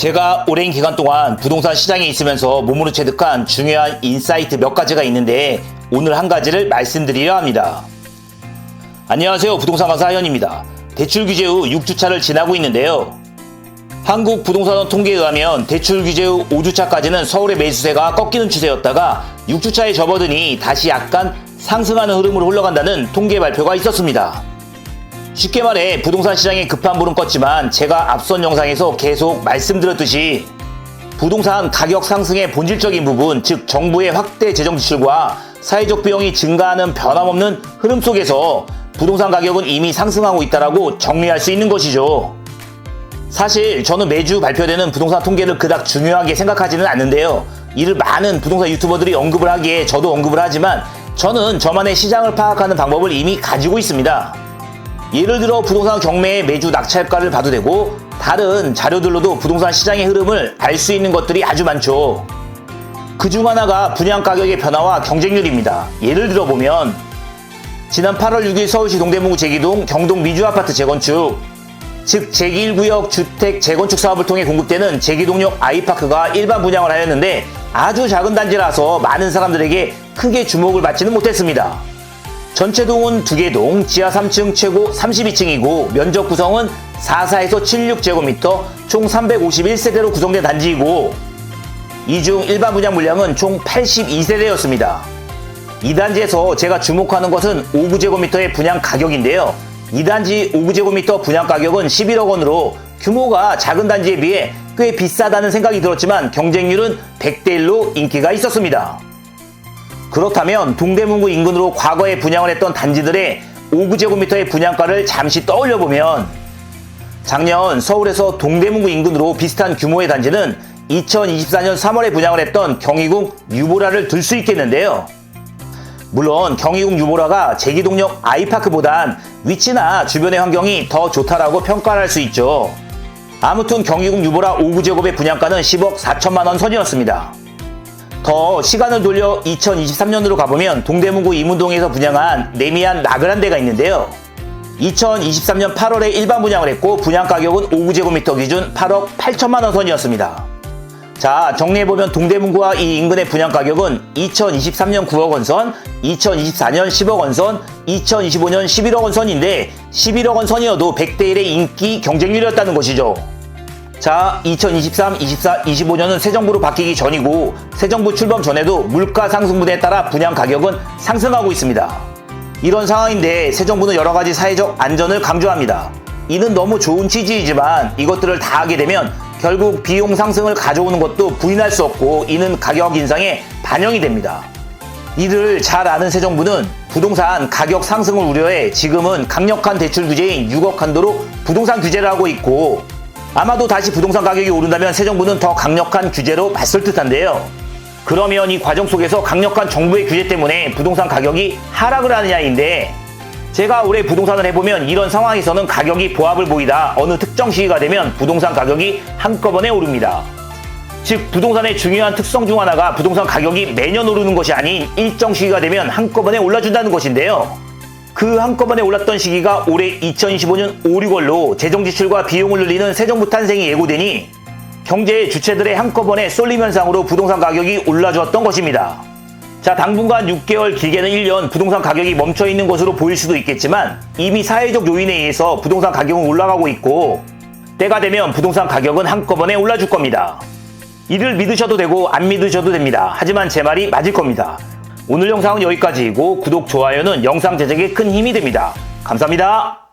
제가 오랜 기간 동안 부동산 시장에 있으면서 몸으로 체득한 중요한 인사이트 몇 가지가 있는데 오늘 한 가지를 말씀드리려 합니다. 안녕하세요. 부동산 강사 하현입니다. 대출 규제 후 6주차를 지나고 있는데요. 한국부동산원 통계에 의하면 대출 규제 후 5주차까지는 서울의 매수세가 꺾이는 추세였다가 6주차에 접어드니 다시 약간 상승하는 흐름으로 흘러간다는 통계 발표가 있었습니다. 쉽게 말해 부동산 시장에 급한 불은 껐지만 제가 앞선 영상에서 계속 말씀드렸듯이 부동산 가격 상승의 본질적인 부분, 즉 정부의 확대 재정 지출과 사회적 비용이 증가하는 변함없는 흐름 속에서 부동산 가격은 이미 상승하고 있다라고 정리할 수 있는 것이죠. 사실 저는 매주 발표되는 부동산 통계를 그닥 중요하게 생각하지는 않는데요. 이를 많은 부동산 유튜버들이 언급을 하기에 저도 언급을 하지만 저는 저만의 시장을 파악하는 방법을 이미 가지고 있습니다. 예를 들어 부동산 경매의 매주 낙찰가를 봐도 되고 다른 자료들로도 부동산 시장의 흐름을 알 수 있는 것들이 아주 많죠. 그중 하나가 분양가격의 변화와 경쟁률입니다. 예를 들어 보면 지난 8월 6일 서울시 동대문구 제기동 경동 미주아파트 재건축, 즉 제1구역 주택 재건축 사업을 통해 공급되는 제기동역 아이파크가 일반 분양을 하였는데 아주 작은 단지라서 많은 사람들에게 크게 주목을 받지는 못했습니다. 전체 동은 2개 동, 지하 3층 최고 32층이고 면적 구성은 44에서 76제곱미터 총 351세대로 구성된 단지이고 이 중 일반 분양 물량은 총 82세대였습니다. 이 단지에서 제가 주목하는 것은 5구제곱미터의 분양 가격인데요. 이 단지 5구제곱미터 분양 가격은 11억 원으로 규모가 작은 단지에 비해 꽤 비싸다는 생각이 들었지만 경쟁률은 100대1로 인기가 있었습니다. 그렇다면 동대문구 인근으로 과거에 분양을 했던 단지들의 5구제곱미터의 분양가를 잠시 떠올려보면 작년 서울에서 동대문구 인근으로 비슷한 규모의 단지는 2024년 3월에 분양을 했던 경희궁 유보라를 들 수 있겠는데요. 물론 경희궁 유보라가 제기동역 아이파크보단 위치나 주변의 환경이 더 좋다라고 평가를 할 수 있죠. 아무튼 경희궁 유보라 5구제곱의 분양가는 10억 4천만 원 선이었습니다. 더 시간을 돌려 2023년으로 가보면 동대문구 이문동에서 분양한 레미안 라그란데가 있는데요. 2023년 8월에 일반 분양을 했고 분양 가격은 5구제곱미터 기준 8억 8천만 원 선이었습니다. 자, 정리해보면 동대문구와 이 인근의 분양 가격은 2023년 9억 원 선, 2024년 10억 원 선, 2025년 11억 원 선인데 11억 원 선이어도 100대1의 인기 경쟁률이었다는 것이죠. 자, 2023, 24, 25년은 새 정부로 바뀌기 전이고 새 정부 출범 전에도 물가 상승분에 따라 분양 가격은 상승하고 있습니다. 이런 상황인데 새 정부는 여러 가지 사회적 안전을 강조합니다. 이는 너무 좋은 취지이지만 이것들을 다 하게 되면 결국 비용 상승을 가져오는 것도 부인할 수 없고 이는 가격 인상에 반영이 됩니다. 이를 잘 아는 새 정부는 부동산 가격 상승을 우려해 지금은 강력한 대출 규제인 6억 한도로 부동산 규제를 하고 있고 아마도 다시 부동산 가격이 오른다면 새 정부는 더 강력한 규제로 맞설 듯한데요. 그러면 이 과정 속에서 강력한 정부의 규제 때문에 부동산 가격이 하락을 하느냐인데 제가 올해 부동산을 해보면 이런 상황에서는 가격이 보합을 보이다 어느 특정 시기가 되면 부동산 가격이 한꺼번에 오릅니다. 즉 부동산의 중요한 특성 중 하나가 부동산 가격이 매년 오르는 것이 아닌 일정 시기가 되면 한꺼번에 올라준다는 것인데요. 그 한꺼번에 올랐던 시기가 올해 2025년 5, 6월로 재정지출과 비용을 늘리는 새 정부 탄생이 예고되니 경제의 주체들의 한꺼번에 쏠림 현상으로 부동산 가격이 올라주었던 것입니다. 자, 당분간 6개월, 길게는 1년 부동산 가격이 멈춰있는 것으로 보일 수도 있겠지만 이미 사회적 요인에 의해서 부동산 가격은 올라가고 있고 때가 되면 부동산 가격은 한꺼번에 올라줄 겁니다. 이를 믿으셔도 되고 안 믿으셔도 됩니다. 하지만 제 말이 맞을 겁니다. 오늘 영상은 여기까지이고 구독, 좋아요는 영상 제작에 큰 힘이 됩니다. 감사합니다.